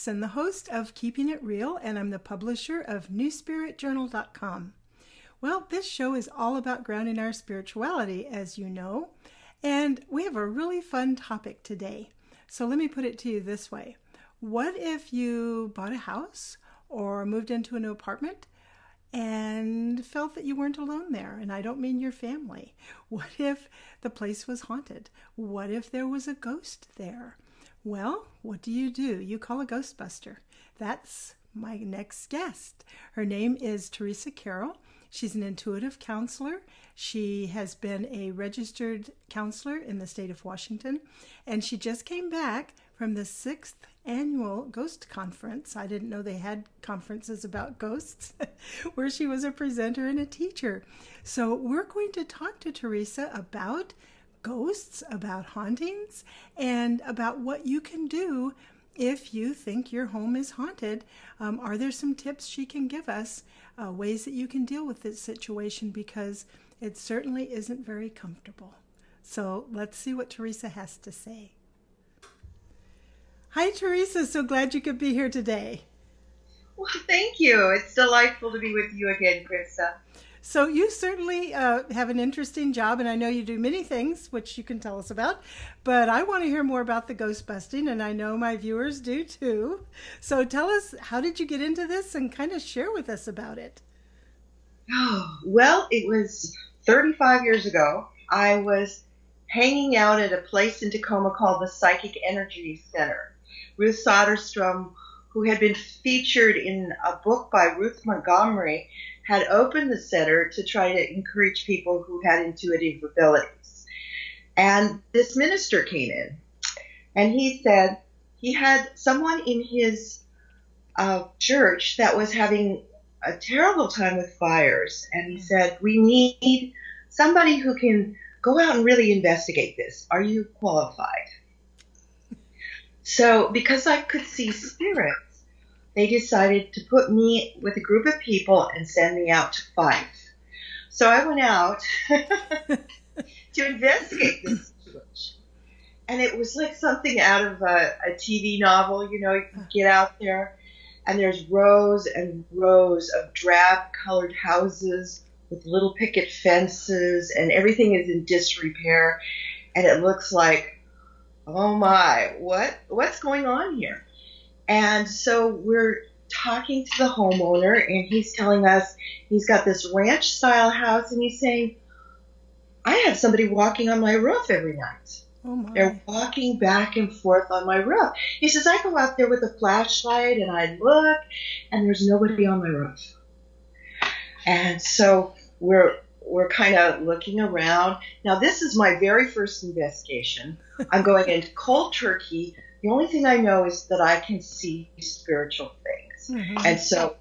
Gibson, the host of Keeping It Real, and I'm the publisher of newspiritjournal.com. Well, this show is all about grounding our spirituality, as you know, and we have a really fun topic today. So let me put it to you this way. What if you bought a house or moved into a new apartment and felt that you weren't alone there? And I don't mean your family. What if the place was haunted? What if there was a ghost there? Well, what do? You call a Ghostbuster. That's my next guest. Her name is Teresa Carol. She's an intuitive counselor. She has been a registered counselor in the state of Washington, and she just came back from the 6th annual Ghost Conference. I didn't know they had conferences about ghosts, where she was a presenter and a teacher. So we're going to talk to Teresa about ghosts, about hauntings, and about what you can do if you think your home is haunted. Are there some tips she can give us, ways that you can deal with this situation, because it certainly isn't very comfortable. So let's see what Teresa has to say. Hi, Teresa. So glad you could be here today. Well, thank you. It's delightful to be with you again, Krysta. So you certainly have an interesting job, and I know you do many things, which you can tell us about, but I want to hear more about the ghost busting, and I know my viewers do too. So tell us, how did you get into this, and kind of share with us about it? Oh, well, it was 35 years ago. I was hanging out at a place in Tacoma called the Psychic Energy Center. Ruth Soderstrom, who had been featured in a book by Ruth Montgomery, had opened the center to try to encourage people who had intuitive abilities. And this minister came in, and he said he had someone in his church that was having a terrible time with fires. And he said, we need somebody who can go out and really investigate this. Are you qualified? So because I could see spirits, they decided to put me with a group of people and send me out to fight. So I went out to investigate this situation. And it was like something out of a TV novel. You know, you can get out there, and there's rows and rows of drab-colored houses with little picket fences, and everything is in disrepair. And it looks like, oh my, what's going on here? And so we're talking to the homeowner, and he's telling us he's got this ranch-style house, and he's saying, I have somebody walking on my roof every night. Oh my. They're walking back and forth on my roof. He says, I go out there with a flashlight, and I look, and there's nobody on my roof. And so we're kind of looking around. Now, this is my very first investigation. I'm going into cold turkey. The only thing I know is that I can see spiritual things. Mm-hmm. And so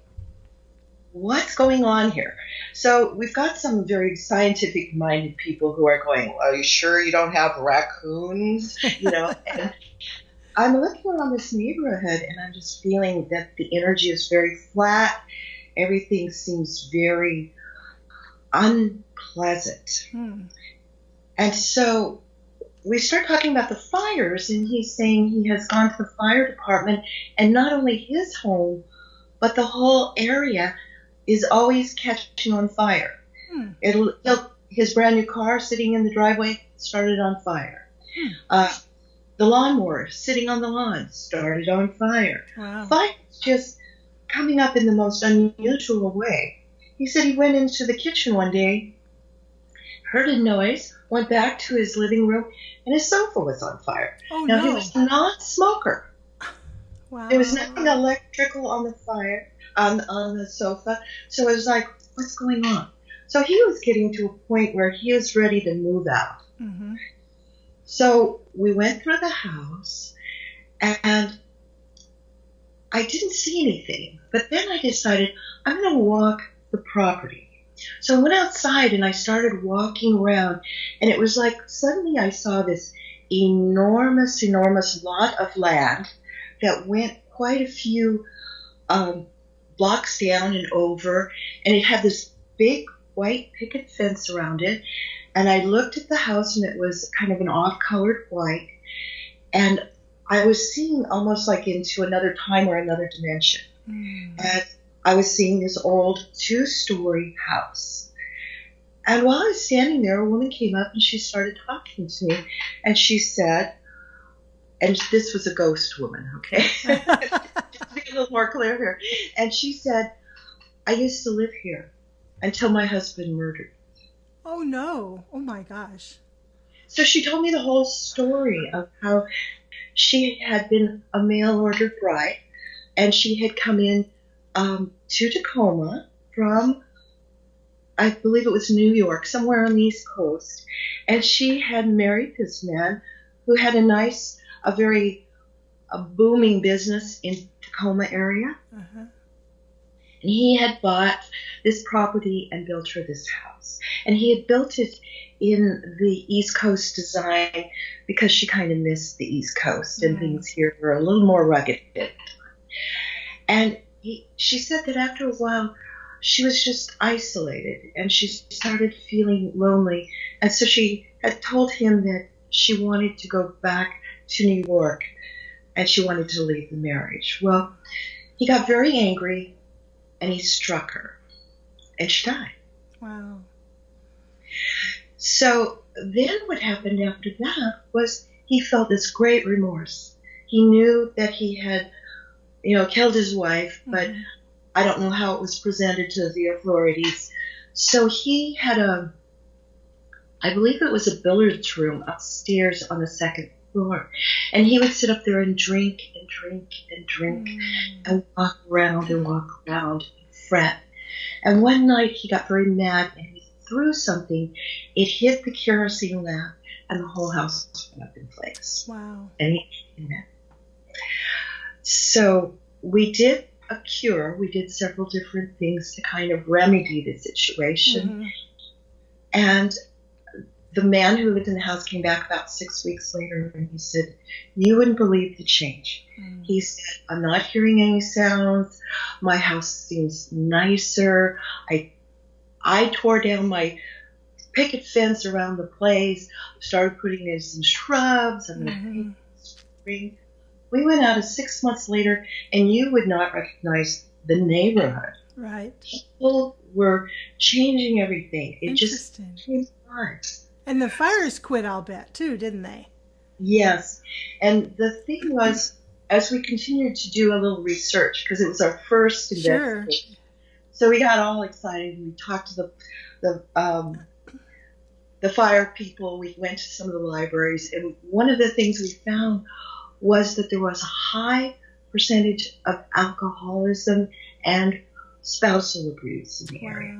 what's going on here? So we've got some very scientific-minded people who are going, are you sure you don't have raccoons? You know, and I'm looking around this neighborhood, and I'm just feeling that the energy is very flat. Everything seems very unpleasant. And so we start talking about the fires, and he's saying he has gone to the fire department, and not only his home, but the whole area is always catching on fire. His brand new car sitting in the driveway started on fire. The lawnmower sitting on the lawn started on fire. Wow. Fire just coming up in the most unusual way. He said he went into the kitchen one day, heard a noise, went back to his living room, and his sofa was on fire. Oh, now, no. He was not a smoker. Wow. There was nothing electrical on the fire, on the sofa. So it was like, what's going on? So he was getting to a point where he was ready to move out. Mm-hmm. So we went through the house, and I didn't see anything. But then I decided I'm going to walk the property. So I went outside, and I started walking around, and it was like suddenly I saw this enormous, enormous lot of land that went quite a few blocks down and over, and it had this big white picket fence around it. And I looked at the house, and it was kind of an off-colored white, and I was seeing almost like into another time or another dimension. And I was seeing this old 2-story house. And while I was standing there, a woman came up and she started talking to me. And she said, and this was a ghost woman, okay? Just to be a little more clear here. And she said, I used to live here until my husband murdered. Oh, no. Oh, my gosh. So she told me the whole story of how she had been a mail-order bride, and she had come in to Tacoma from, I believe it was New York, somewhere on the East Coast, and she had married this man who had a very booming business in Tacoma area. Uh-huh. And he had bought this property and built her this house. And he had built it in the East Coast design because she kind of missed the East Coast and things here were a little more rugged. And she said that after a while, she was just isolated and she started feeling lonely. And so she had told him that she wanted to go back to New York and she wanted to leave the marriage. Well, he got very angry and he struck her and she died. Wow. So then what happened after that was he felt this great remorse. He knew that he had, killed his wife, but I don't know how it was presented to the authorities. So he had I believe it was a billiards room upstairs on the second floor. And he would sit up there and drink and drink and drink and walk around and fret. And one night he got very mad and he threw something. It hit the kerosene lamp and the whole house went up in flames. Wow. And he came in. So we did a cure. We did several different things to kind of remedy the situation. And the man who lived in the house came back about 6 weeks later and he said, you wouldn't believe the change. He said, I'm not hearing any sounds. My house seems nicer. I tore down my picket fence around the place, started putting in some shrubs. I'm going to paint spring. We went out 6 months later and you would not recognize the neighborhood. Right. People were changing everything. It just changed lives. And the fires quit, I'll bet, too, didn't they? Yes. And the thing was, as we continued to do a little research, because it was our first investigation, so we got all excited and we talked to the fire people. We went to some of the libraries, and one of the things we found was that there was a high percentage of alcoholism and spousal abuse in the area.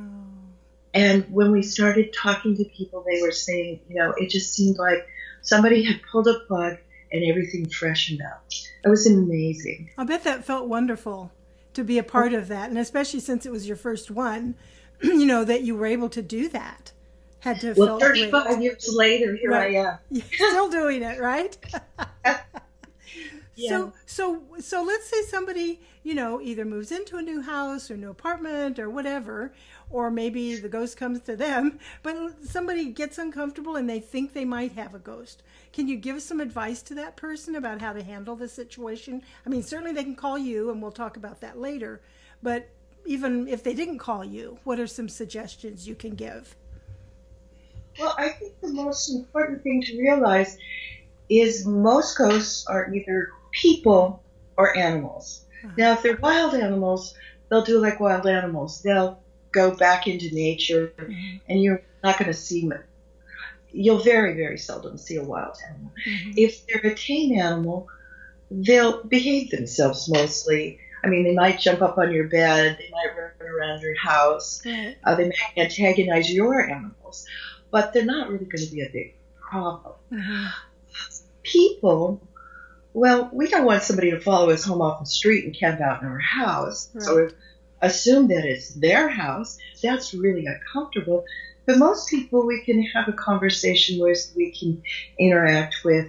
And when we started talking to people, they were saying, it just seemed like somebody had pulled a plug and everything freshened up. It was amazing. I bet that felt wonderful to be a part of that. And especially since it was your first one, that you were able to do that. Had to have felt 35 great. Years later, here I am. Still doing it, right? Yeah. So let's say somebody, either moves into a new house or new apartment or whatever, or maybe the ghost comes to them, but somebody gets uncomfortable and they think they might have a ghost. Can you give some advice to that person about how to handle the situation? I mean, certainly they can call you and we'll talk about that later, but even if they didn't call you, what are some suggestions you can give? Well, I think the most important thing to realize is most ghosts are either people or animals. Now, if they're wild animals, they'll do like wild animals. They'll go back into nature, and you're not going to see them. You'll very, very seldom see a wild animal. If they're a tame animal, they'll behave themselves mostly. I mean, they might jump up on your bed. They might run around your house. They might antagonize your animals, but they're not really going to be a big problem. People, well, we don't want somebody to follow us home off the street and camp out in our house. So assume that it's their house. That's really uncomfortable. But most people we can have a conversation with, we can interact with,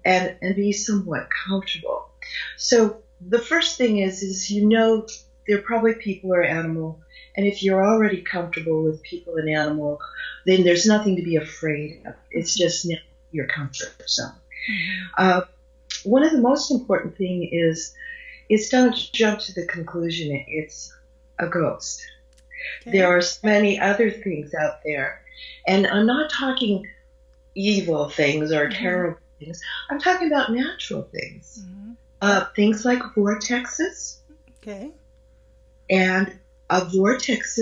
and be somewhat comfortable. So the first thing is they're probably people or animal. And if you're already comfortable with people and animal, then there's nothing to be afraid of. It's just your comfort zone. one of the most important thing is don't jump to the conclusion it's a ghost. Okay. There are so many other things out there. And I'm not talking evil things or terrible things. I'm talking about natural things. Things like vortexes. Okay. And a vortex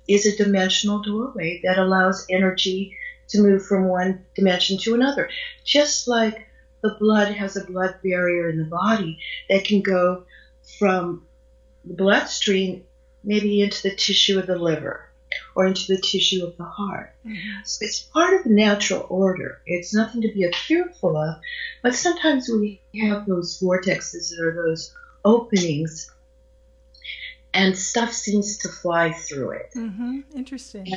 is a dimensional doorway that allows energy to move from one dimension to another. Just like the blood has a blood barrier in the body that can go from the bloodstream maybe into the tissue of the liver or into the tissue of the heart. So it's part of the natural order. It's nothing to be fearful of, but sometimes we have those vortexes or those openings and stuff seems to fly through it. Interesting.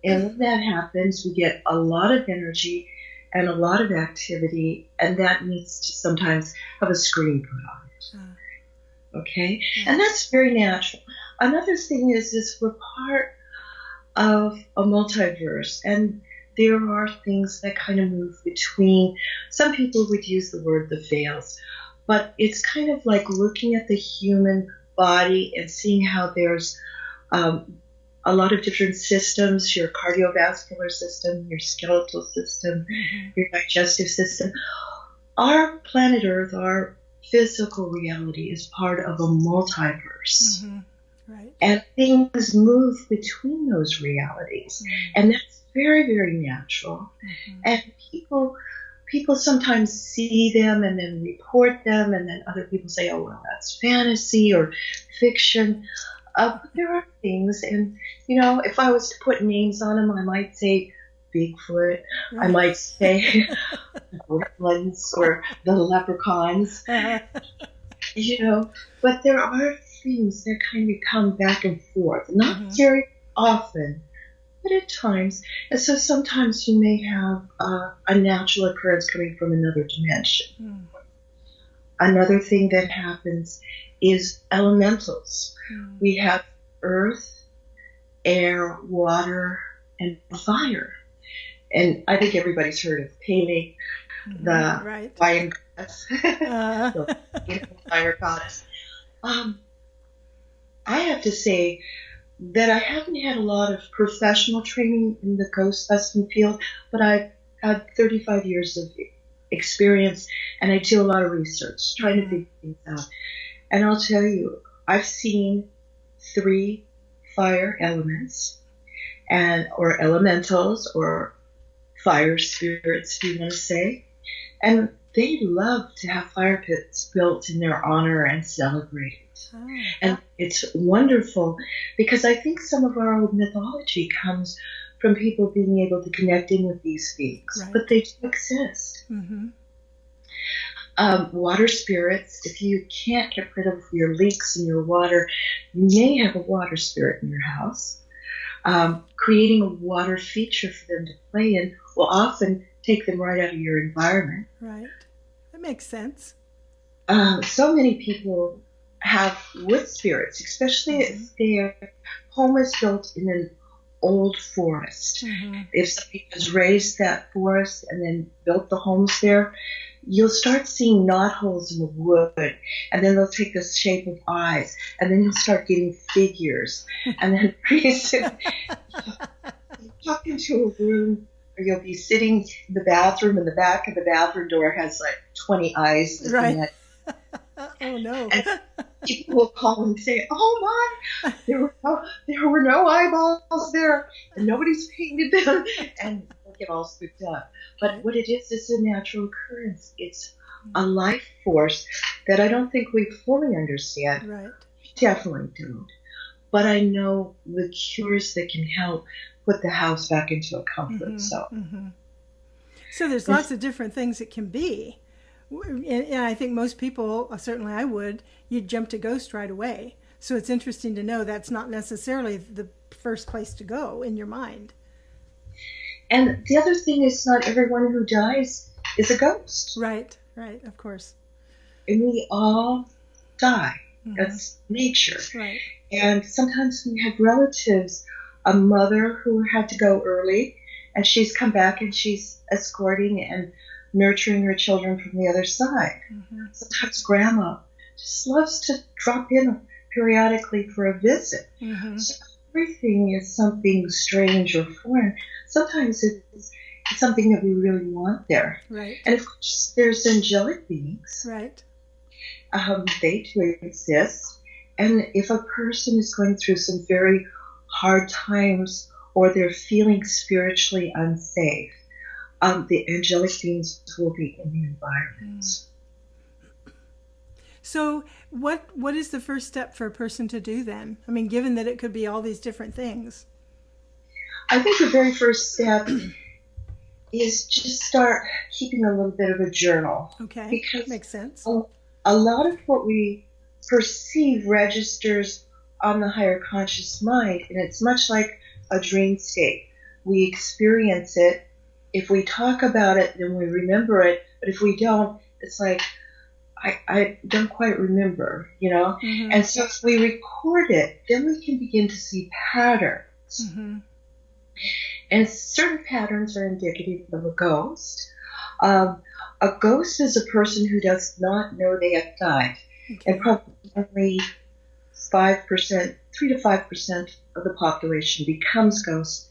And when that happens, we get a lot of energy and a lot of activity, and that needs to sometimes have a screen put on it. Okay? And that's very natural. Another thing is we're part of a multiverse, and there are things that kind of move between. Some people would use the word the veils, but it's kind of like looking at the human body and seeing how there's a lot of different systems, your cardiovascular system, your skeletal system, your digestive system. Our planet Earth, our physical reality is part of a multiverse. Right. And things move between those realities. And that's very, very natural. And people sometimes see them and then report them, and then other people say, oh, well, that's fantasy or fiction. There are things, and, if I was to put names on them, I might say Bigfoot, I might say gremlins or the leprechauns, but there are things that kind of come back and forth, not very often, but at times. And so sometimes you may have a natural occurrence coming from another dimension. Another thing that happens is elementals. We have earth, air, water, and fire. And I think everybody's heard of Pele, the fire goddess, the fire goddess. I have to say that I haven't had a lot of professional training in the Ghostbusting field, but I've had 35 years of experience, and I do a lot of research, trying to figure things out. And I'll tell you, I've seen 3 fire elements, or elementals, or fire spirits, if you want to say, and they love to have fire pits built in their honor and celebrated. And it's wonderful because I think some of our old mythology comes from people being able to connect in with these beings, but they do exist. Water spirits, if you can't get rid of your leaks in your water, you may have a water spirit in your house. Creating a water feature for them to play in will often take them right out of your environment. Right. That makes sense. So many people have wood spirits, especially if their home is built in an old forest. If somebody has raised that forest and then built the homes there, you'll start seeing knot holes in the wood, and then they'll take the shape of eyes, and then you'll start getting figures, and then pretty soon you'll walk into a room, or you'll be sitting in the bathroom, and the back of the bathroom door has like 20 eyes looking at. Oh no. And people will call and say, oh my, there were no eyeballs there, and nobody's painted them, and they'll get all spooked up. But what it is a natural occurrence. It's a life force that I don't think we fully understand. Right. Definitely don't. But I know the cures that can help put the house back into a comfort zone. So there's lots of different things it can be. And I think most people, certainly I would, you'd jump to ghost right away. So it's interesting to know that's not necessarily the first place to go in your mind. And the other thing is, not everyone who dies is a ghost. Right, of course. And we all die. That's nature. Right. And sometimes we have relatives, a mother who had to go early, and she's come back and she's escorting and nurturing her children from the other side. Mm-hmm. Sometimes grandma just loves to drop in periodically for a visit. Mm-hmm. So everything is something strange or foreign. Sometimes it's something that we really want there. Right. And of course, there's angelic beings. Right. They too exist. And if a person is going through some very hard times or they're feeling spiritually unsafe, the angelic beings will be in the environment. So what is the first step for a person to do then? I mean, given that it could be all these different things. I think the very first step is just start keeping a little bit of a journal. Okay, because makes sense. A lot of what we perceive registers on the higher conscious mind, and it's much like a dream state. We experience it. If we talk about it, then we remember it. But if we don't, it's like, I don't quite remember, you know? Mm-hmm. And so if we record it, then we can begin to see patterns. Mm-hmm. And certain patterns are indicative of a ghost. A ghost is a person who does not know they have died. Okay. And probably 5%, 3 to 5% of the population becomes ghosts.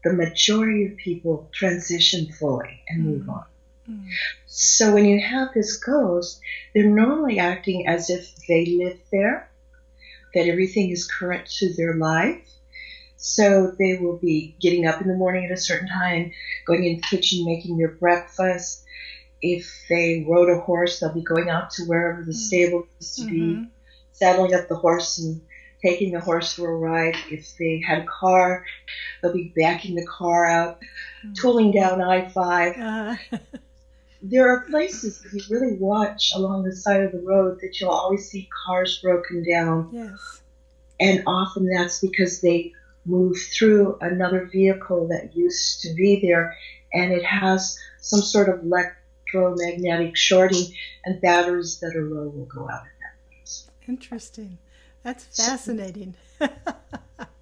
The majority of people transition fully and move on. Mm-hmm. So when you have this ghost, they're normally acting as if they live there, that everything is current to their life. So they will be getting up in the morning at a certain time, going in the kitchen, making their breakfast. If they rode a horse, they'll be going out to wherever the stable is to be, saddling up the horse and taking the horse for a ride. If they had a car, they'll be backing the car out, tooling down I-5. There are places, if you really watch along the side of the road, that you'll always see cars broken down. Yes. And often that's because they move through another vehicle that used to be there, and it has some sort of electromagnetic shorting, and batteries that are low will go out at that place. Interesting. That's fascinating.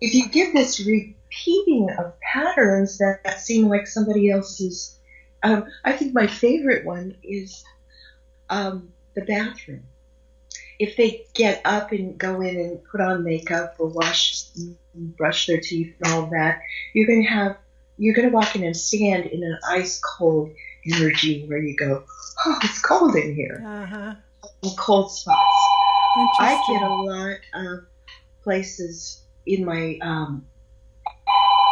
If you give this repeating of patterns that seem like somebody else's, I think my favorite one is the bathroom. If they get up and go in and put on makeup or wash and brush their teeth and all that, you're going to walk in and stand in an ice cold energy where you go, oh, it's cold in here. Cold spots. I get a lot of places in my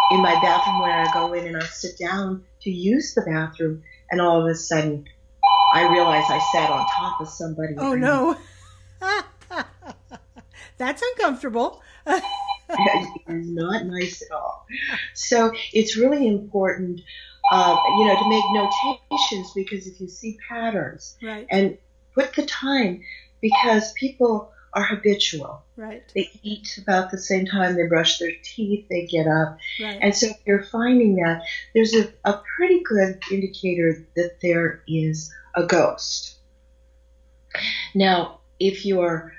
bathroom where I go in and I sit down to use the bathroom, and all of a sudden I realize I sat on top of somebody. Oh no. That's uncomfortable. It's not nice at all. So it's really important, to make notations, because if you see patterns, right, and put the time, because people are habitual. Right. They eat about the same time, they brush their teeth, they get up. Right. And so if you're finding that, there's a pretty good indicator that there is a ghost. Now, if you're,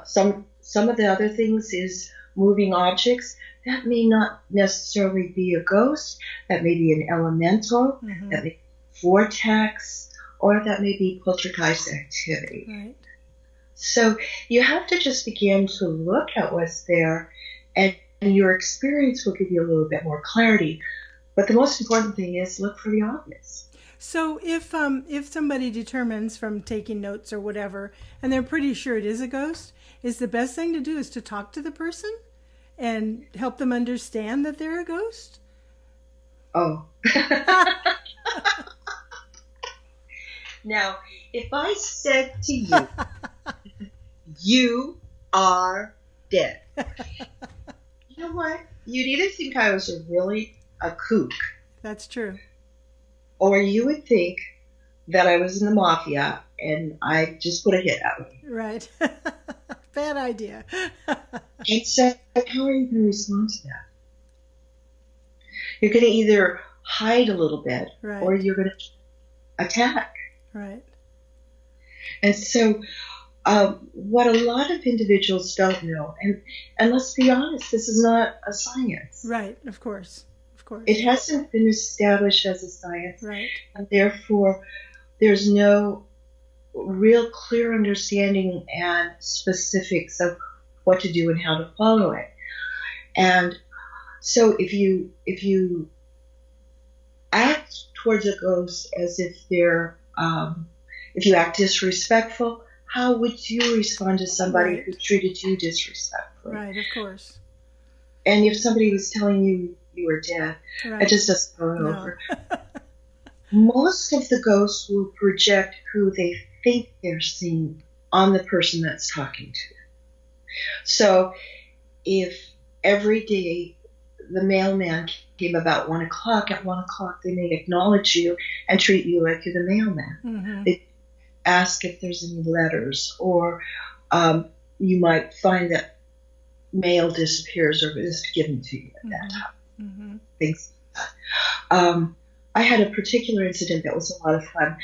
some of the other things is moving objects, that may not necessarily be a ghost, that may be an elemental, that may be a vortex, or that may be poltergeist activity. Right. So you have to just begin to look at what's there, and your experience will give you a little bit more clarity. But the most important thing is look for the obvious. So if somebody determines from taking notes or whatever, and they're pretty sure it is a ghost, is the best thing to do is to talk to the person and help them understand that they're a ghost? Oh. Now, if I said to you, you are dead, you know what? You'd either think I was a kook. That's true. Or you would think that I was in the mafia and I just put a hit out. Right. Bad idea. And so how are you going to respond to that? You're going to either hide a little bit, right, or you're going to attack. Right. And so what a lot of individuals don't know, and let's be honest, this is not a science. Right, of course. course. It hasn't been established as a science. Right. And therefore, there's no real clear understanding and specifics of what to do and how to follow it. And so if you act towards a ghost as if they're, if you act disrespectful, how would you respond to somebody Right. who treated you disrespectfully? Right, of course. And if somebody was telling you you were dead, Right. it just doesn't go No. over. Most of the ghosts will project who they think they're seeing on the person that's talking to them. So if every day the mailman came about 1 o'clock, at 1 o'clock they may acknowledge you and treat you like you're the mailman. Mm-hmm. They ask if there's any letters, or you might find that mail disappears or is given to you at that time. Mm-hmm. Things like that. I had a particular incident that was a lot of fun.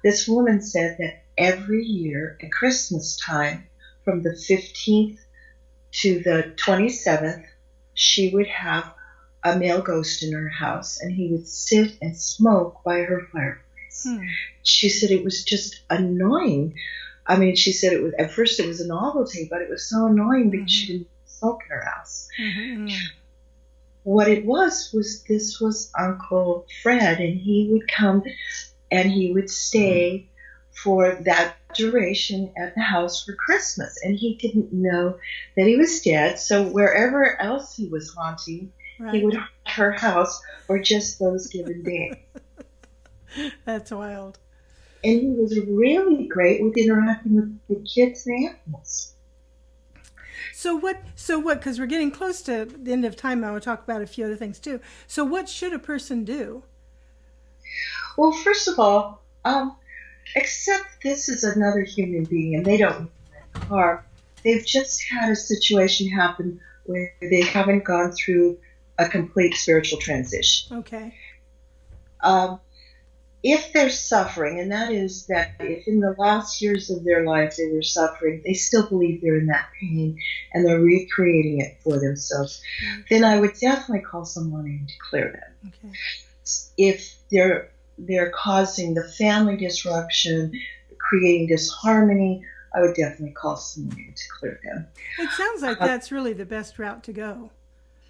This woman said that every year at Christmas time, from the 15th to the 27th, she would have a male ghost in her house, and he would sit and smoke by her fireplace. She said it was just annoying. I mean, she said it was, at first it was a novelty, but it was so annoying because she didn't smoke in her house. Mm-hmm. What it was this was Uncle Fred, and he would come and he would stay for that duration at the house for Christmas, and he didn't know that he was dead, so wherever else he was haunting, Right. he would haunt her house for just those given days. That's wild. And he was really great with interacting with the kids and animals. So what, because we're getting close to the end of time, I want to talk about a few other things too. So what should a person do? Well, first of all, accept this is another human being, and they don't are. They've just had a situation happen where they haven't gone through a complete spiritual transition. Okay. If they're suffering, and that is that if in the last years of their life they were suffering, they still believe they're in that pain and they're recreating it for themselves, then I would definitely call someone in to clear them. Okay. If they're causing the family disruption, creating disharmony, I would definitely call someone in to clear them. It sounds like that's really the best route to go.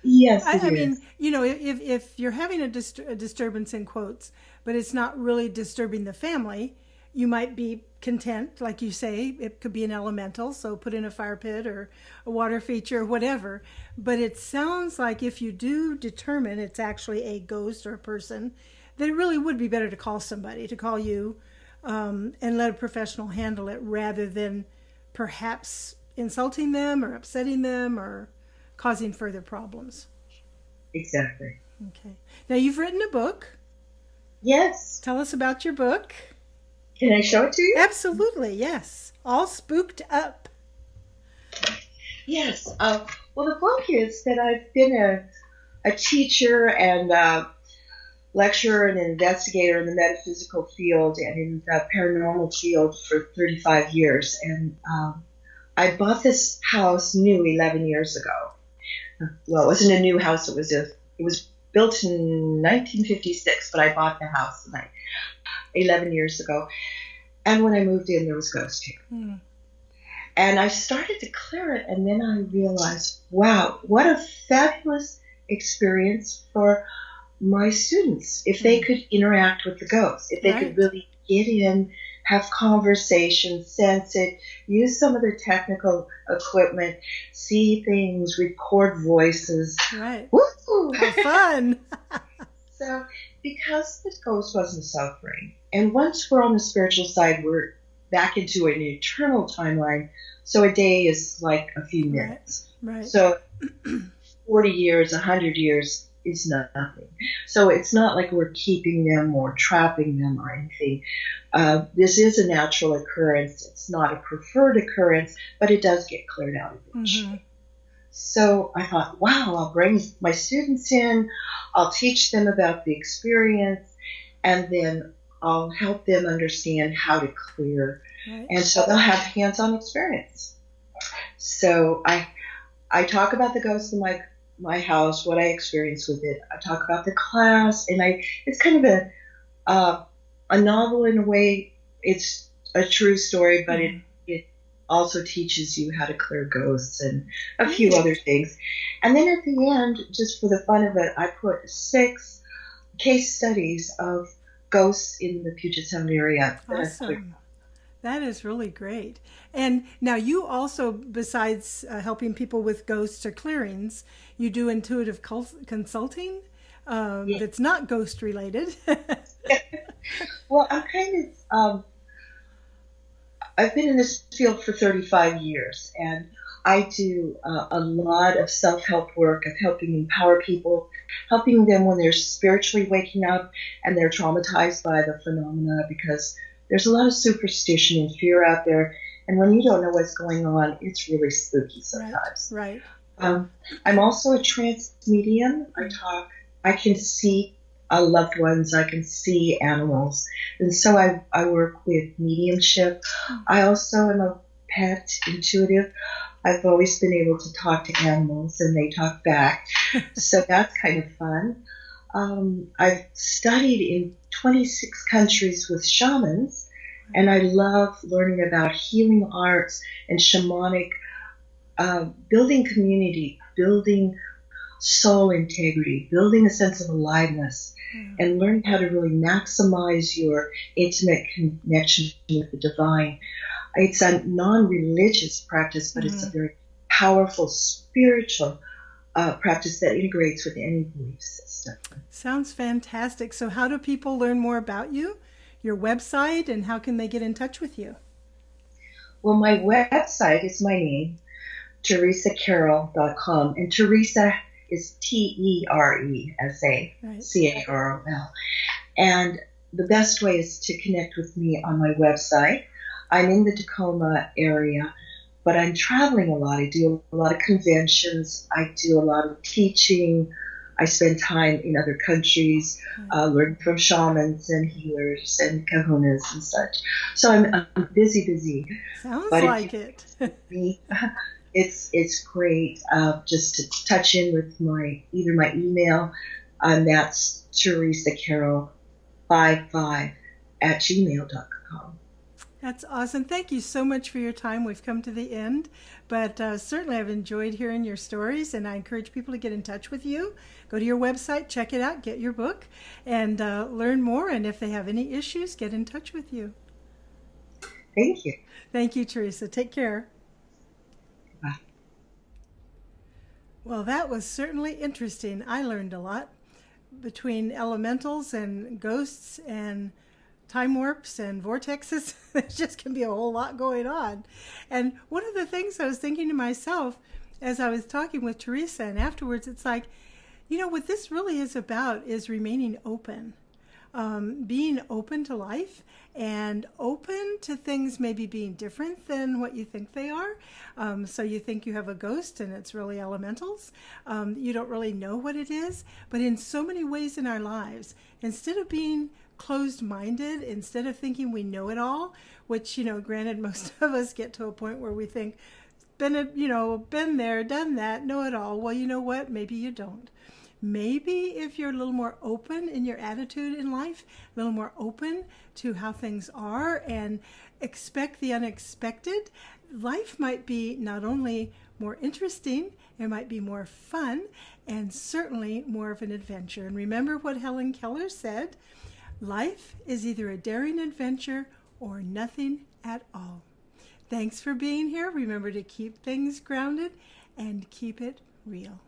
Yes, I it is. mean, you know, if you're having a disturbance in quotes, but it's not really disturbing the family, you might be content, like you say. It could be an elemental, so put in a fire pit or a water feature or whatever. But it sounds like if you do determine it's actually a ghost or a person, that it really would be better to call somebody, to call you, and let a professional handle it rather than perhaps insulting them or upsetting them or causing further problems. Exactly. Okay. Now, you've written a book. Yes. Tell us about your book. Can I show it to you? Absolutely, yes. All spooked up. Yes. Well, the book is that I've been a teacher and a lecturer and an investigator in the metaphysical field and in the paranormal field for 35 years. And I bought this house new 11 years ago. Well, it wasn't a new house. It was built in 1956, but I bought the house 11 years ago. And when I moved in, there was ghosts here. And I started to clear it, and then I realized, wow, what a fabulous experience for my students if they could interact with the ghosts, if they could really get in, have conversations, sense it, use some of the technical equipment, see things, record voices. Right. Woo! How fun. So, because the ghost wasn't suffering, and once we're on the spiritual side, we're back into an eternal timeline. So a day is like a few minutes. Right. So 40 years, 100 years is nothing. So it's not like we're keeping them or trapping them or anything. This is a natural occurrence. It's not a preferred occurrence, but it does get cleared out eventually. So I thought, wow, I'll bring my students in, I'll teach them about the experience, and then I'll help them understand how to clear. Right. And so they'll have hands-on experience. So I talk about the ghosts in my house, what I experienced with it. I talk about the class, and it's kind of a novel in a way. It's a true story, but it also teaches you how to clear ghosts and a few other things. And then at the end, just for the fun of it, I put 6 case studies of ghosts in the Puget Sound area. Awesome. That is really great. And now you also, besides helping people with ghosts or clearings, you do intuitive consulting that's not ghost related. Well, I'm kind of, I've been in this field for 35 years, and I do a lot of self-help work of helping empower people, helping them when they're spiritually waking up and they're traumatized by the phenomena, because there's a lot of superstition and fear out there, and when you don't know what's going on, it's really spooky sometimes. Right. I'm also a trance medium. I can see loved ones, I can see animals, and so I work with mediumship. I also am a pet intuitive. I've always been able to talk to animals, and they talk back, so that's kind of fun. I've studied in 26 countries with shamans, and I love learning about healing arts and shamanic, building community, building soul integrity, building a sense of aliveness, and learning how to really maximize your intimate connection with the divine. It's a non-religious practice, but it's a very powerful spiritual practice that integrates with any belief system. Sounds fantastic. So how do people learn more about you, your website, and how can they get in touch with you? Well, my website is my name, teresacarol.com, and Teresa is TERESA, and the best way is to connect with me on my website. I'm in the Tacoma area, but I'm traveling a lot. I do a lot of conventions. I do a lot of teaching. I spend time in other countries, learning from shamans and healers and kahunas and such. So I'm busy. Sounds like it. It's great just to touch in with either my email, that's teresacarol55@gmail.com. That's awesome. Thank you so much for your time. We've come to the end, but certainly I've enjoyed hearing your stories, and I encourage people to get in touch with you. Go to your website, check it out, get your book, and learn more. And if they have any issues, get in touch with you. Thank you. Thank you, Teresa. Take care. Bye. Well, that was certainly interesting. I learned a lot between elementals and ghosts and time warps and vortexes. There just can be a whole lot going on. And one of the things I was thinking to myself as I was talking with Teresa, and afterwards, it's like, what this really is about is remaining open. Being open to life and open to things maybe being different than what you think they are. So you think you have a ghost and it's really elementals. You don't really know what it is. But in so many ways in our lives, instead of being closed-minded, instead of thinking we know it all, which, granted, most of us get to a point where we think, been there, done that, know it all. Well, you know what? Maybe you don't. Maybe if you're a little more open in your attitude in life, a little more open to how things are and expect the unexpected, life might be not only more interesting, it might be more fun, and certainly more of an adventure. And remember what Helen Keller said, life is either a daring adventure or nothing at all. Thanks for being here. Remember to keep things grounded and keep it real.